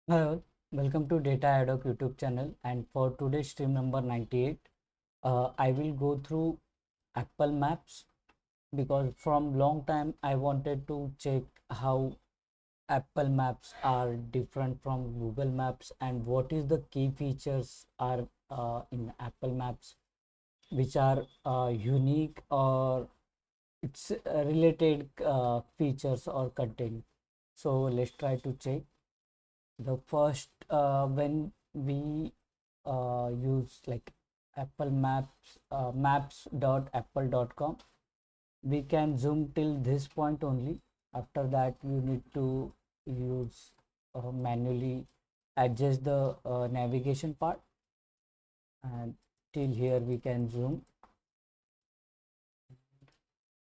Hi all, welcome to Data Ad Hoc YouTube channel, and for today's stream number 98, I will go through Apple Maps because from long time I wanted to check how Apple Maps are different from Google Maps and what is the key features are in Apple Maps which are unique or it's related features or content. So let's try to check. The first when we use like Apple Maps, maps.apple.com, we can zoom till this point only. After that you need to use manually adjust the navigation part, and till here we can zoom.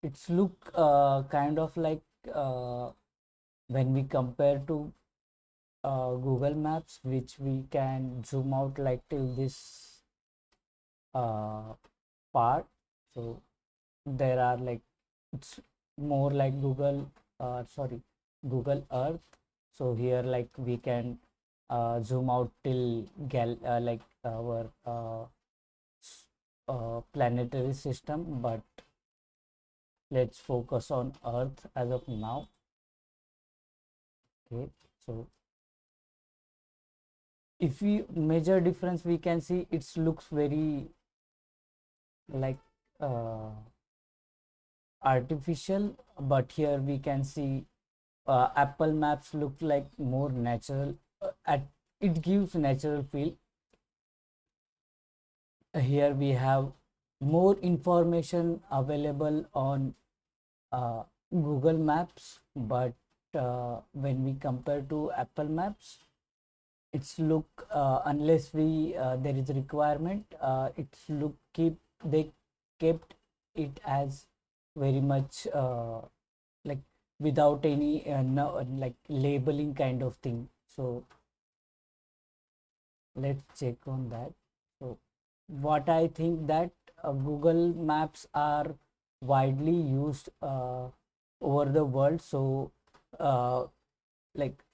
It's look kind of like when we compare to Google Maps, which we can zoom out like till this uh, part. So there are like it's more like Google Earth. So here like we can zoom out till like our planetary system, but let's focus on Earth as of now. Okay, so if we measure difference, we can see it looks very like uh, artificial, but here we can see Apple Maps look like more natural. It gives natural feel. Here we have more information available on uh, Google Maps, but when we compare to Apple Maps, it's look unless we there is a requirement, it's look keep they kept it as very much like without any no, like labeling kind of thing. So let's check on that. So what I think that Google Maps are widely used over the world. So uh, like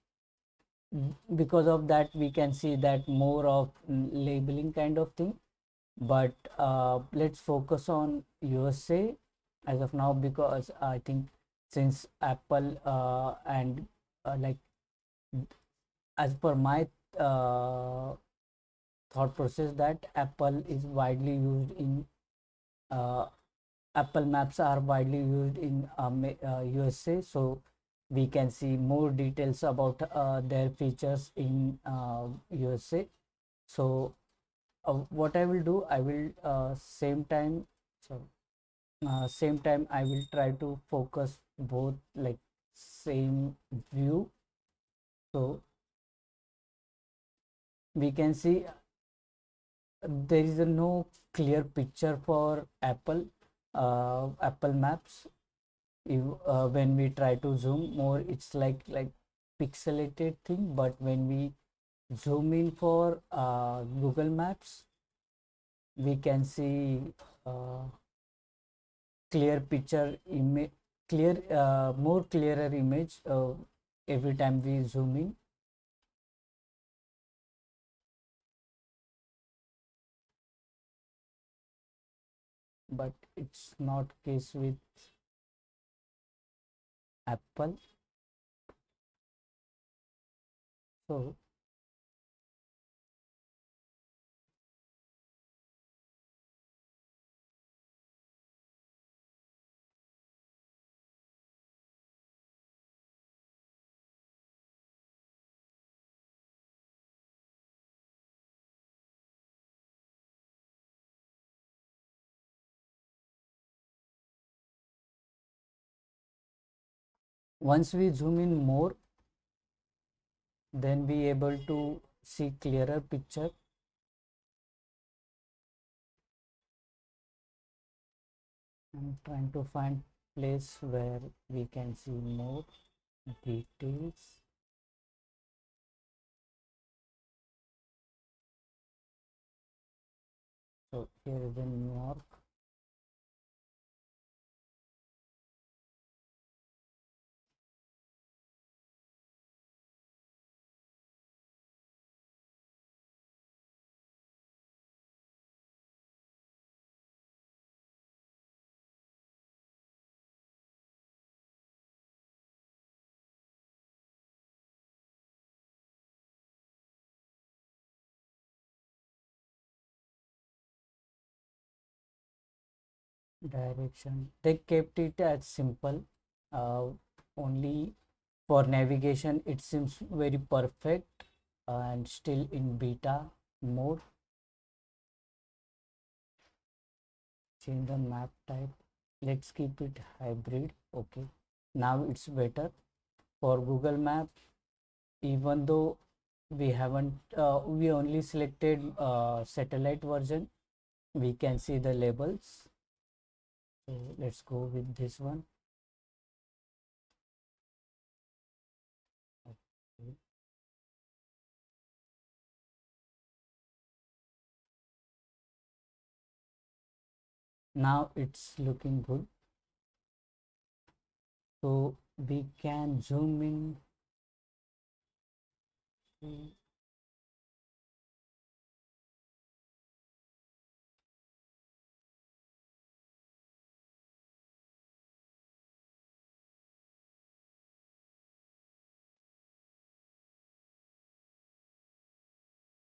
because of that we can see that more of labeling kind of thing, but let's focus on USA as of now, because I think since Apple and like as per my uh, thought process, that Apple is widely used in uh, Apple Maps are widely used in USA. So we can see more details about their features in USA. So what I will do, I will same time I will try to focus both like same view. So we can see there is a no clear picture for Apple Maps. If, when we try to zoom more, it's like pixelated thing, but when we zoom in for Google Maps, we can see uh, clear picture image, clear more clearer image every time we zoom in. But it's not case with Apple. So once we zoom in more, then we able to see clearer picture. I'm trying to find place where we can see more details. So here is in New York. Direction. They kept it as simple. Only for navigation, it seems very perfect and still in beta mode. Change the map type. Let's keep it hybrid. Okay. Now it's better for Google Map. Even though we only selected satellite version, we can see the labels. So let's go with this one. Okay. Now it's looking good. So we can zoom in.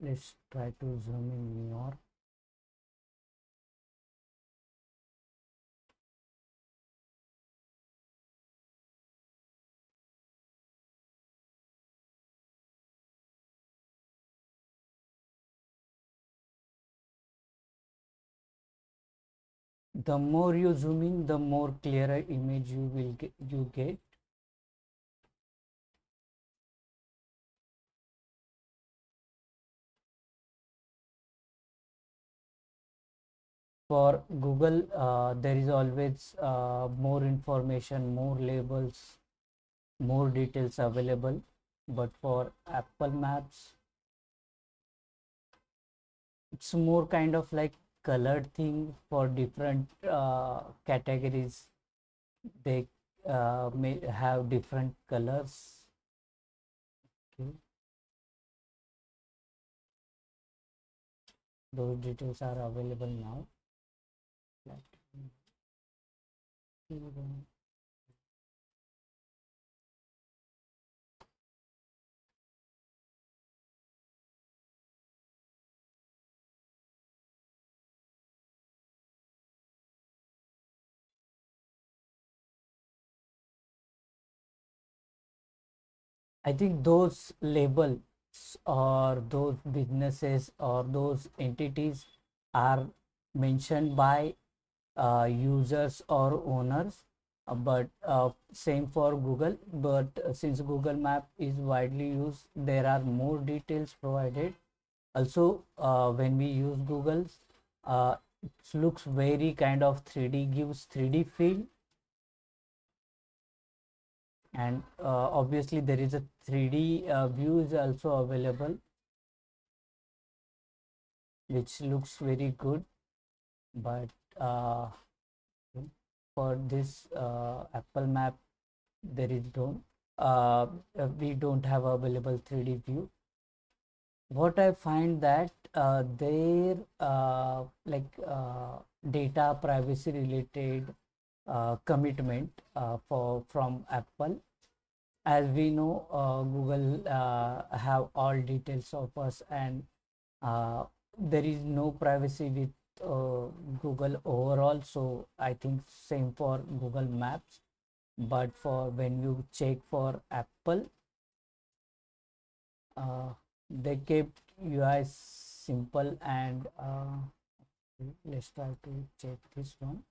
Let's try to zoom in New York. The more you zoom in, the more clearer image you get. For Google, there is always more information, more labels, more details available. But for Apple Maps, it's more kind of like colored thing for different categories. They may have different colors. Okay. Those details are available now. I think those labels or those businesses or those entities are mentioned by users or owners, but same for Google. But since Google Map is widely used, there are more details provided. Also, when we use Google, it looks very kind of 3D, gives 3D feel, and obviously there is a 3D view is also available, which looks very good. But for this Apple Map, there is don't we don't have available 3D view. What I find that their data privacy related commitment for from Apple. As we know, Google have all details of us, and there is no privacy with Google overall. So I think same for Google Maps. But for when you check for Apple, uh, they kept UI simple, and let's try to check this one.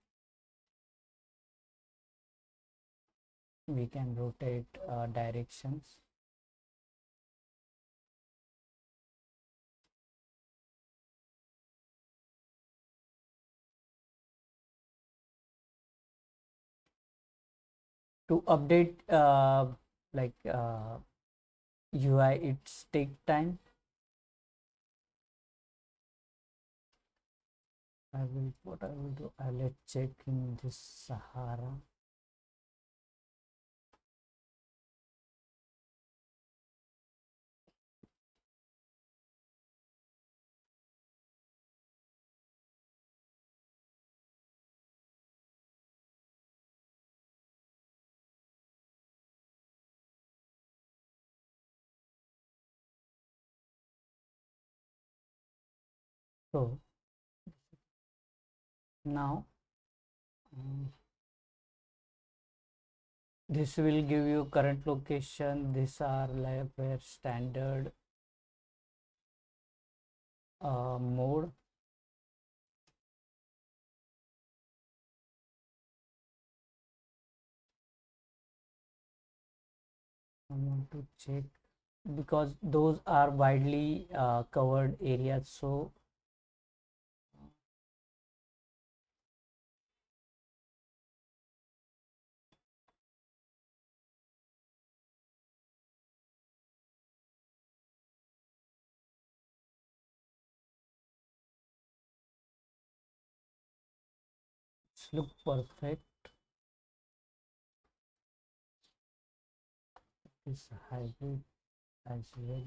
We can rotate directions. To update like UI, it's take time. What I will do, let's check in this Sahara. So now Mm. This will give you current location. These are like where standard mode. I want to check because those are widely covered areas. So it's look perfect. It's hybrid as well.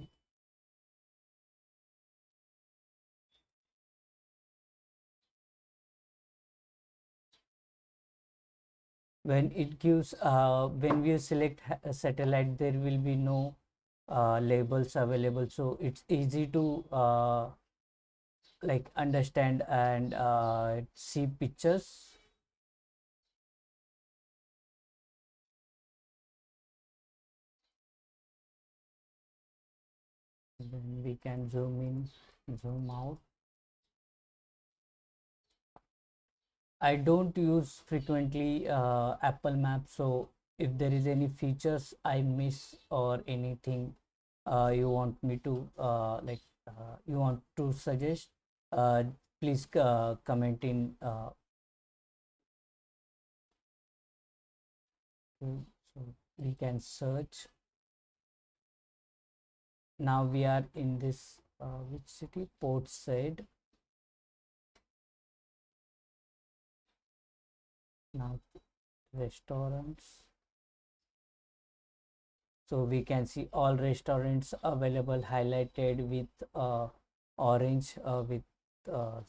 When it gives when we select a satellite, there will be no labels available, so it's easy to like understand and see pictures. Then we can zoom in, zoom out. I don't use frequently Apple Maps, so if there is any features I miss or anything you want me to you want to suggest, uh, please comment in. So we can search. Now we are in this which city? Port Said. Now restaurants. So we can see all restaurants available highlighted with orange with uh,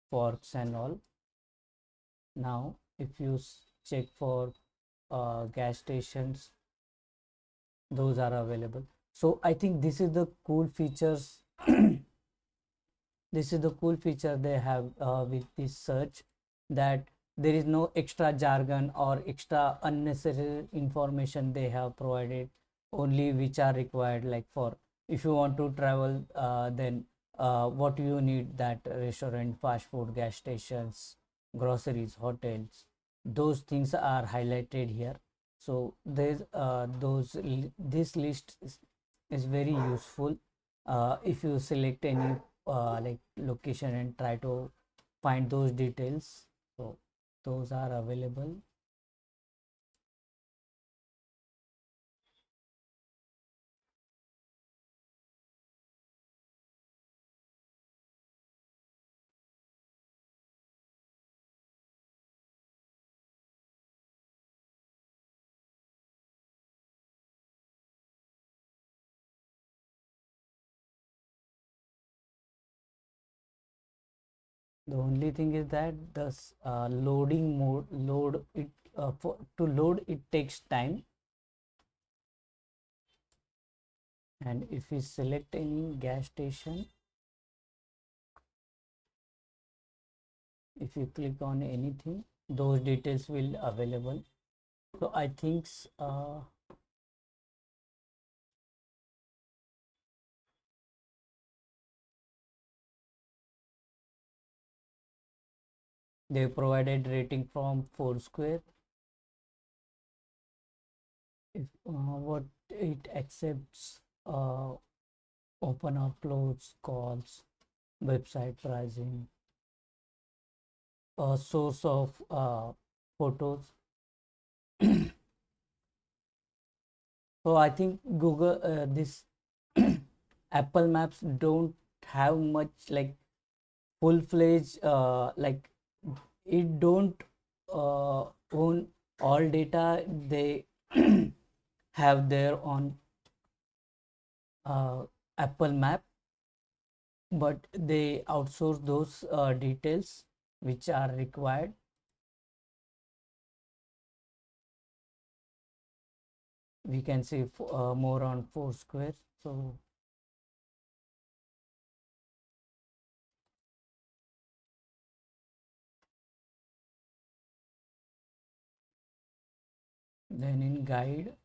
forks and all. Now if you check for gas stations, those are available. So I think this is the cool features. This is the cool feature they have with this search, that there is no extra jargon or extra unnecessary information they have provided, only which are required, like for if you want to travel, then what you need, that restaurant, fast food, gas stations, groceries, hotels, those things are highlighted here. So there's this list is very useful if you select any like location and try to find those details. So those are available. The only thing is that the loading mode load it for to load it takes time, and if we select any gas station, if you click on anything, those details will available. So I think they provided rating from Foursquare. If what it accepts, open or close calls, website pricing, a source of photos. So I think Google this Apple Maps don't have much like full-fledged like it don't own all data. They have their own Apple Map, but they outsource those details which are required. We can see more on Foursquare. So Then in guide,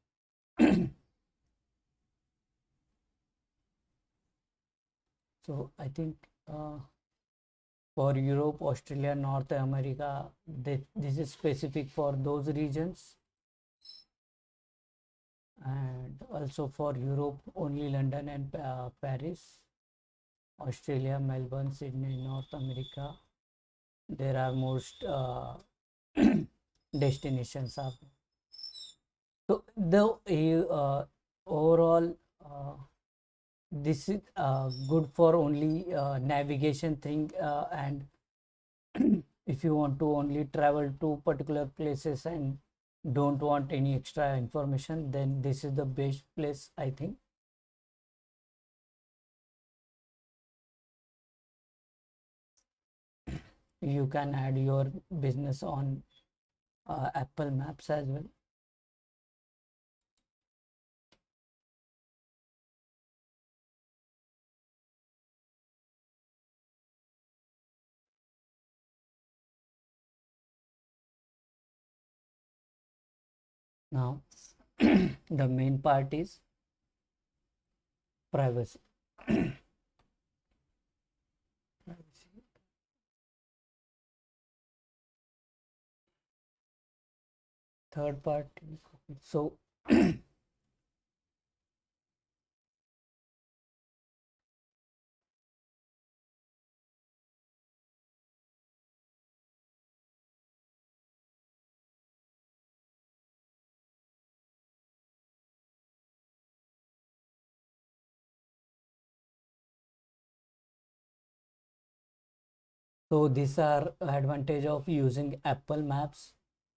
so I think for Europe, Australia, North America, this is specific for those regions, and also for Europe, only London and Paris. Australia, Melbourne, Sydney, North America. There are most destinations are. So the overall this is good for only navigation thing, and if you want to only travel to particular places and don't want any extra information, then this is the best place, I think. You can add your business on Apple Maps as well. Now the main part is privacy. Third part, so so these are advantage of using Apple Maps.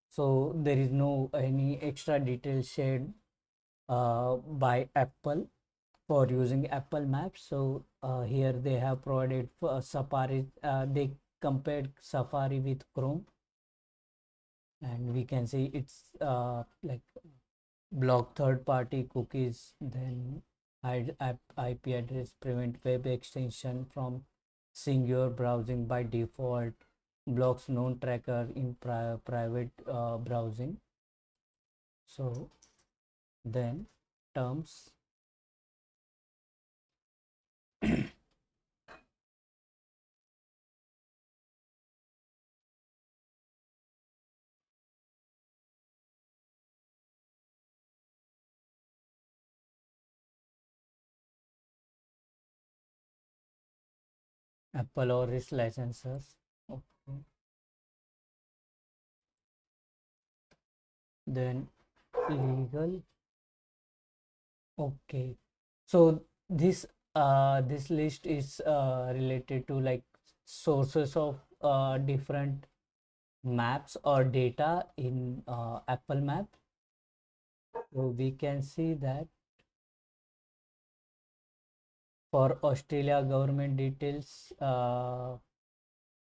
So there is no any extra details shared by Apple for using Apple Maps. So here they have provided for Safari. They compared Safari with Chrome, and we can see it's like block third-party cookies, then hide IP address, prevent web extension from seeing your browsing by default, blocks known tracker in private browsing. So then terms. Apple or its licensors. Okay. Then legal. Okay. So this list is related to like sources of different maps or data in Apple Map. So we can see that for Australia government details,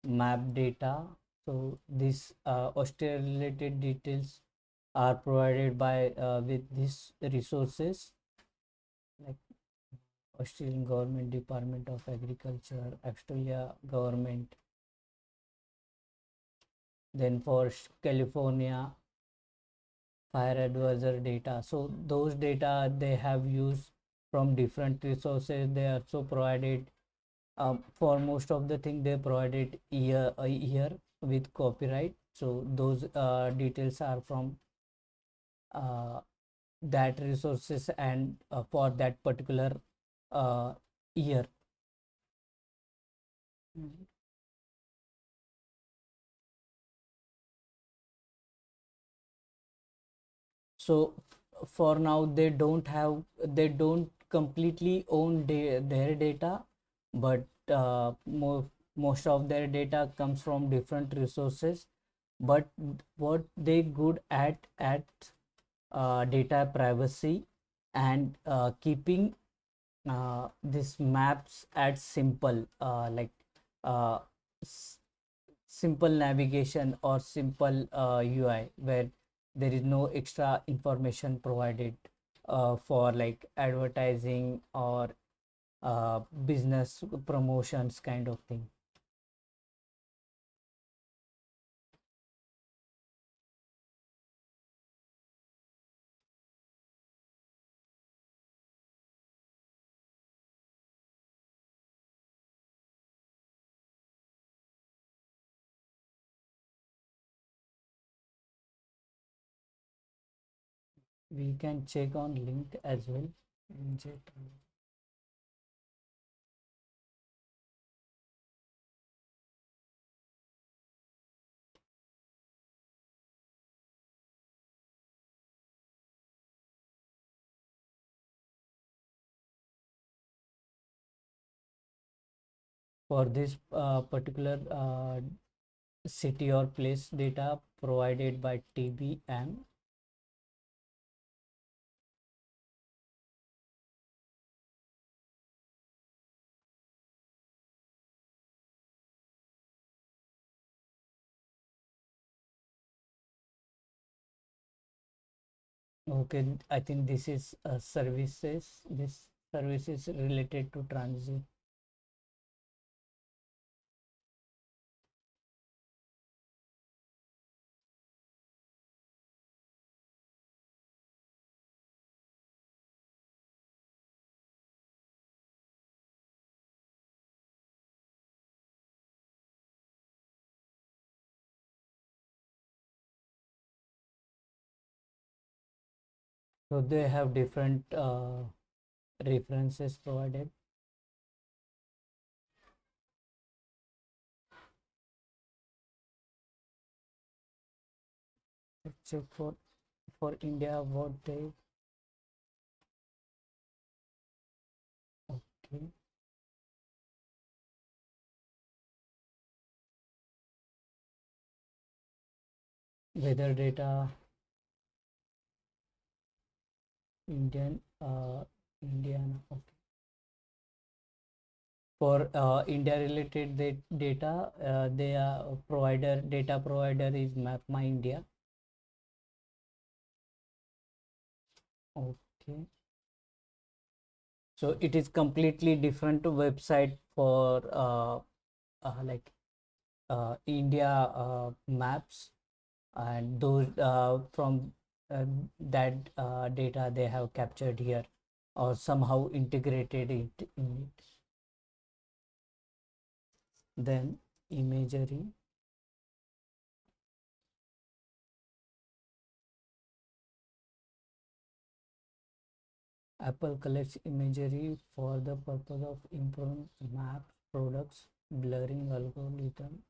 map data. So this Australia related details are provided by with these resources like Australian Government Department of Agriculture, Australia government. Then for California, fire advisor data. So those data they have used from different resources. They also provided for most of the thing they provided a year with copyright. So those details are from uh, that resources and for that particular uh, year. Mhm. So for now they don't completely own their data, but most of their data comes from different resources. But what they good at data privacy and keeping this maps at simple uh, simple navigation or simple UI where there is no extra information provided for like advertising or business promotions kind of thing. We can check on link as well. Injet. For this particular city or place data provided by TBM. Okay, I think this is services. This service is related to transit. So they have different references provided. Let's check for India what they. Okay. Weather data, Indian, Indiana. Okay. For India related data, they are provider data provider is Map My India. Okay. So it is completely different website for like India maps, and those from that data they have captured here or somehow integrated it in it. Then imagery. Apple collects imagery for the purpose of improving map products, blurring algorithm,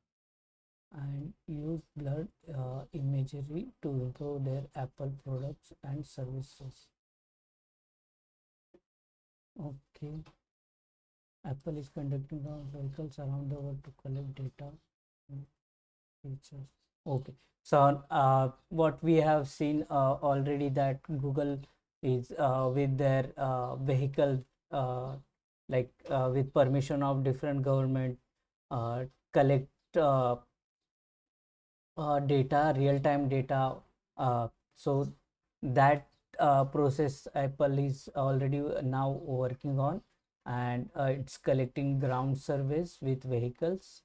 and use blurred imagery to improve their Apple products and services. Okay. Apple is conducting vehicles around the world to collect data and features. Okay. So what we have seen already that Google is with their vehicle with permission of different government uh, collect uh, data, real-time data. So that process Apple is already now working on, and it's collecting ground surveys with vehicles.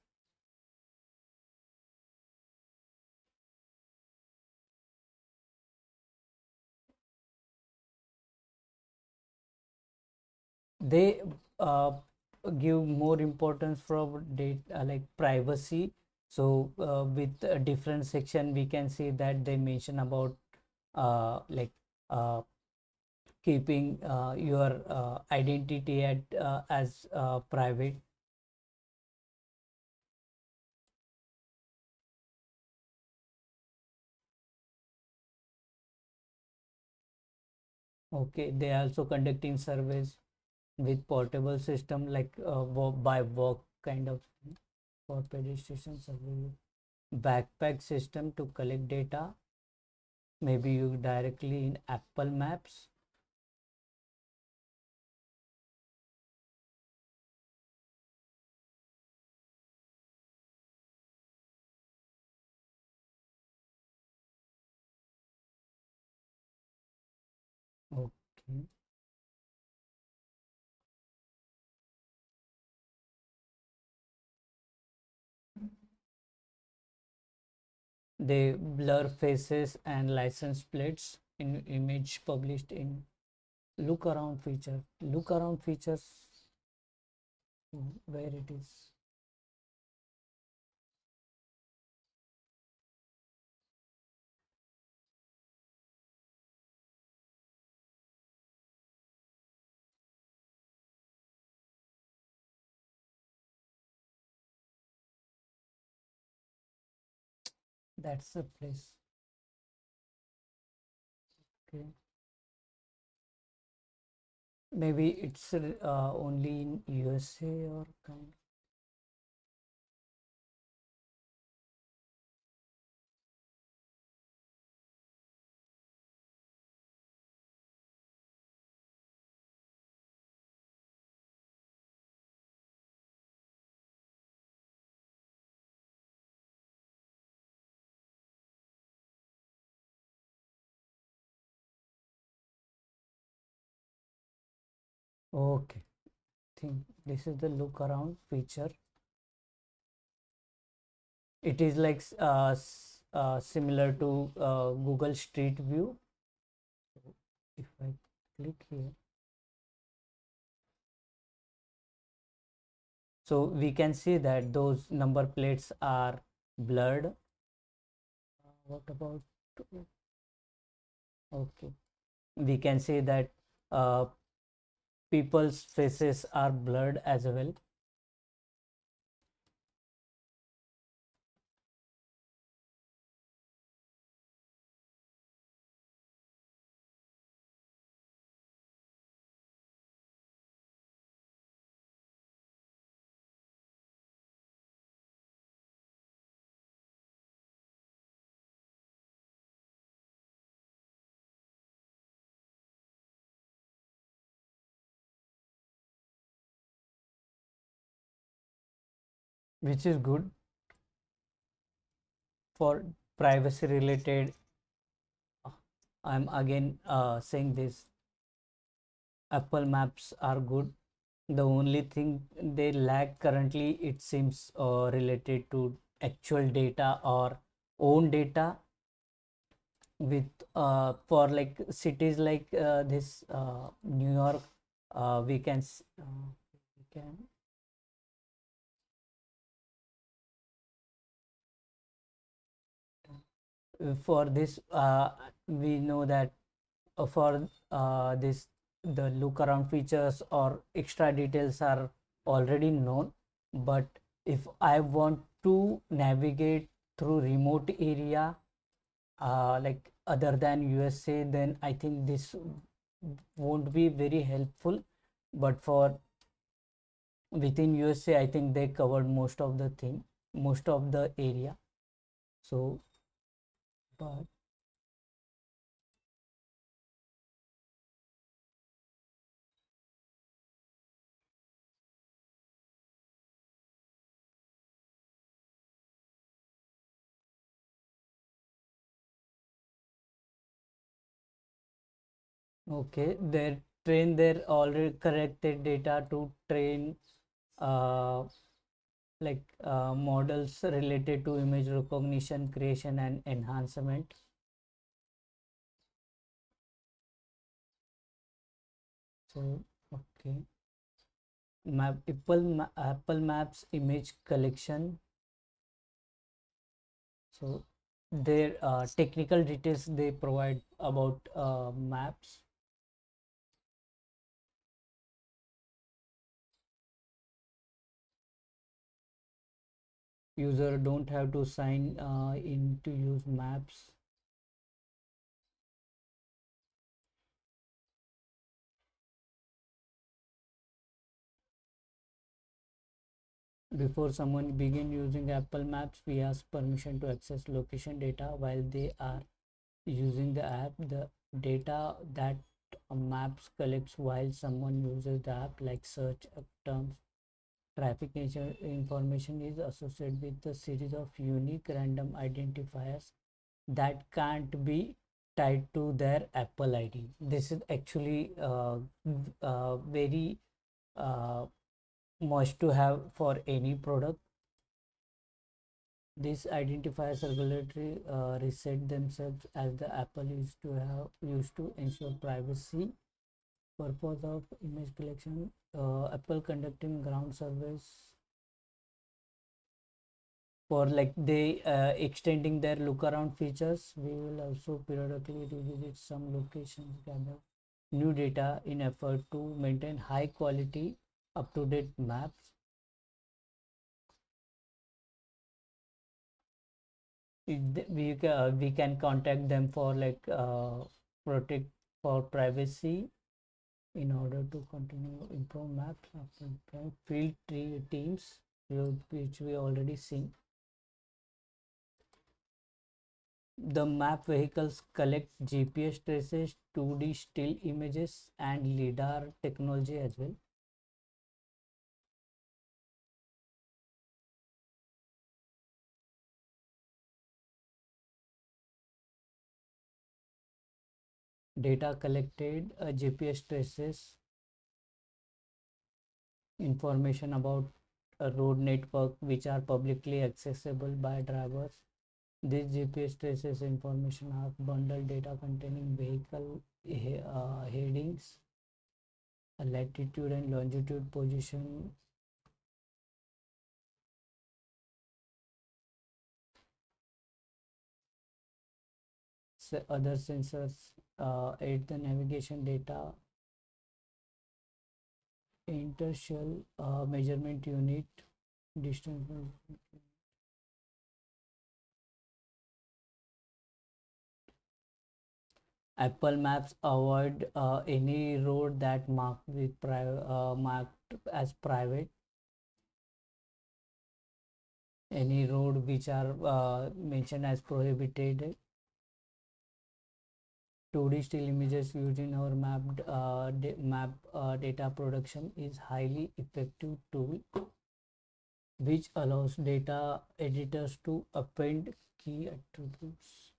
They give more importance for data like privacy. So with a different section, we can see that they mention about like keeping your identity at as private. Okay, they are also conducting surveys with portable system like by walk kind of thing for pedestrian survey. Backpack system to collect data, maybe you directly in Apple Maps. Okay. They blur faces and license plates in image published in look around feature. Look around features, where it is. That's the place. Okay. Maybe it's only in USA or kind. Okay. Think this is the look around feature. It is like similar to Google Street View. If I click here, so we can see that those number plates are blurred. What about, okay, we can see that uh, people's faces are blurred as well. Which is good for privacy related. I'm again saying this, Apple Maps are good. The only thing they lack currently, it seems, related to actual data or own data with for like cities like this New York. We can for this we know that for this the look around features or extra details are already known, but if I want to navigate through remote area like other than USA, then I think this won't be very helpful. But for within USA, I think they covered most of the thing, most of the area. So but okay, they train their already corrected data to train uh, like models related to image recognition, creation, and enhancement. So, okay, Apple Maps image collection. So, their technical details they provide about maps. User don't have to sign in to use maps. Before someone begin using Apple Maps, we ask permission to access location data while they are using the app. The data that Maps collects while someone uses the app, like search terms, traffic nature information, is associated with a series of unique random identifiers that can't be tied to their Apple ID. This is actually very uh, must to have for any product. These identifiers regulatory reset themselves as the Apple used to ensure privacy purpose of image collection. Apple conducting ground surveys for like they extending their look around features. We will also periodically revisit some locations, gather new data in effort to maintain high quality up to date maps. we can contact them for like protect for privacy in order to continue improve maps field teams which we already seen. The map vehicles collect GPS traces, 2D still images, and LiDAR technology as well. Data collected, GPS traces, information about a road network which are publicly accessible by drivers. These GPS traces information are bundled data containing vehicle headings, latitude and longitude position, other sensors, aid the navigation data, inertial measurement unit, distance. Apple Maps avoid any road that marked as private, any road which are mentioned as prohibited. 2D still images used in our map data production is highly effective tool which allows data editors to append key attributes.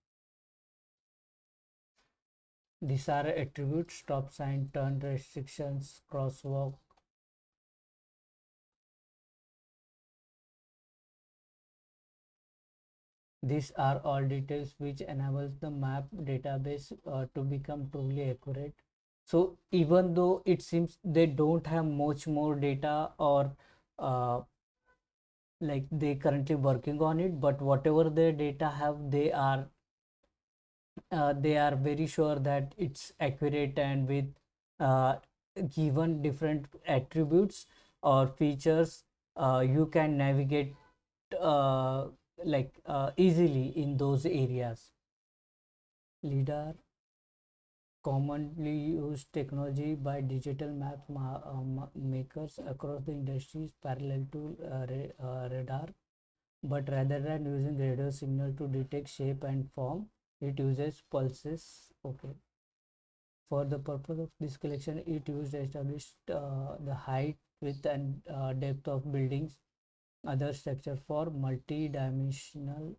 These are attributes: stop sign, turn restrictions, crosswalk. These are all details which enables the map database to become truly accurate. So even though it seems they don't have much more data or uh, like they currently working on it, but whatever their data have, they are very sure that it's accurate and with uh, given different attributes or features, you can navigate uh, easily in those areas. LiDAR, commonly used technology by digital makers across the industries parallel to radar, but rather than using radio signal to detect shape and form, it uses pulses. Okay. For the purpose of this collection, it used to establish the height, width, and depth of buildings, other structure for multi-dimensional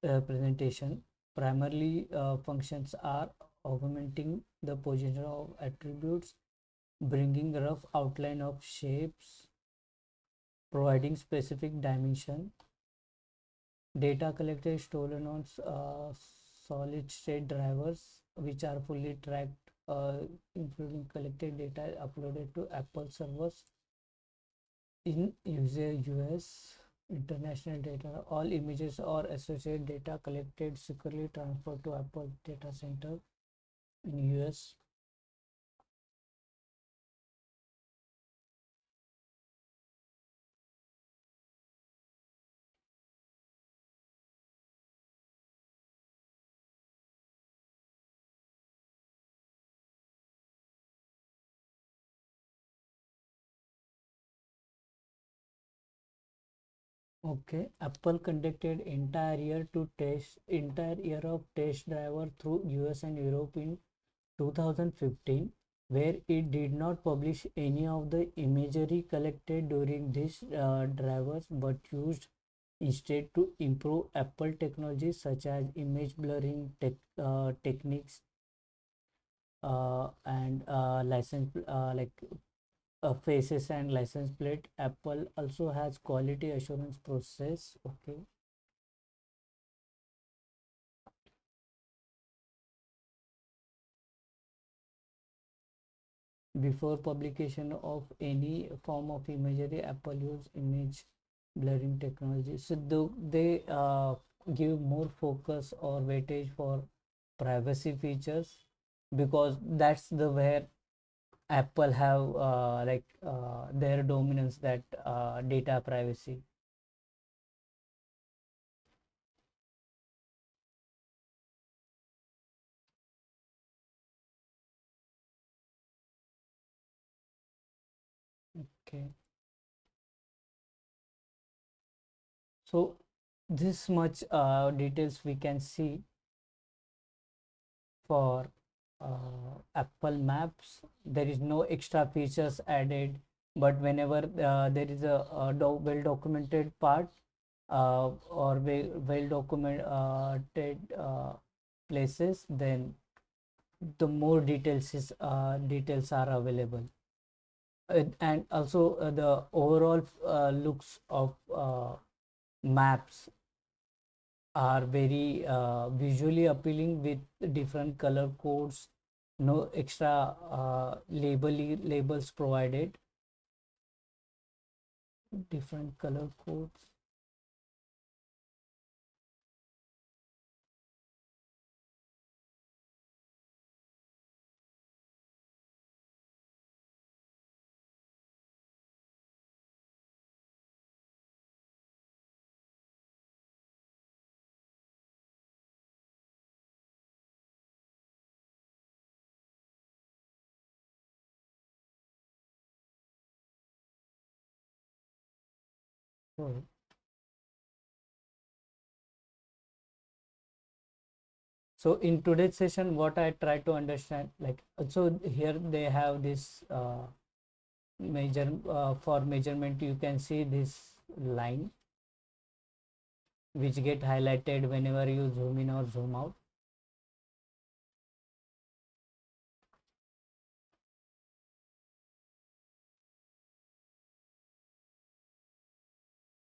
representation. Primarily, functions are augmenting the position of attributes, bringing rough outline of shapes, providing specific dimension. Data collected stolen on solid state drivers, which are fully tracked, including collected data uploaded to Apple servers in user US. International data, all images or associated data collected securely transferred to Apple data center in US. Okay, Apple conducted entire year of test driver through US and Europe in 2015, where it did not publish any of the imagery collected during these drivers, but used instead to improve Apple technologies such as image blurring techniques and license faces and license plate. Apple also has quality assurance process. Okay. Before publication of any form of imagery, Apple use image blurring technology. So they give more focus or weightage for privacy features, because that's the where Apple have their dominance, that data privacy. Okay. So this much details we can see for Apple Maps. There is no extra features added, but whenever there is a well documented part or well documented places, then the more details are available. And also the overall looks of maps are very visually appealing with different color codes, no extra labels provided, different color codes. So, so in today's session, what I try to understand, like, so here they have this for measurement, you can see this line which get highlighted whenever you zoom in or zoom out.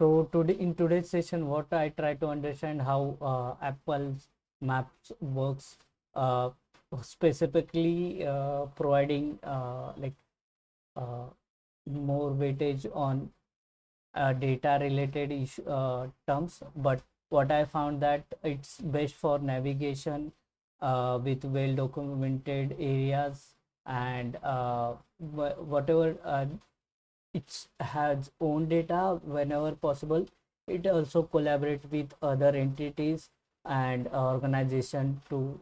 So today in today's session, what I try to understand how Apple's Maps works, uh, specifically providing uh, more weightage on data related terms. But what I found that it's best for navigation with well documented areas, and whatever it has own data whenever possible. It also collaborates with other entities and organization to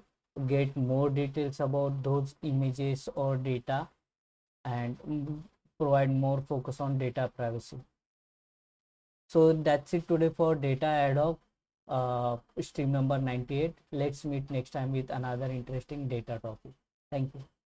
get more details about those images or data, and provide more focus on data privacy. So that's it today for data ad hoc stream number 98. Let's meet next time with another interesting data topic. Thank you.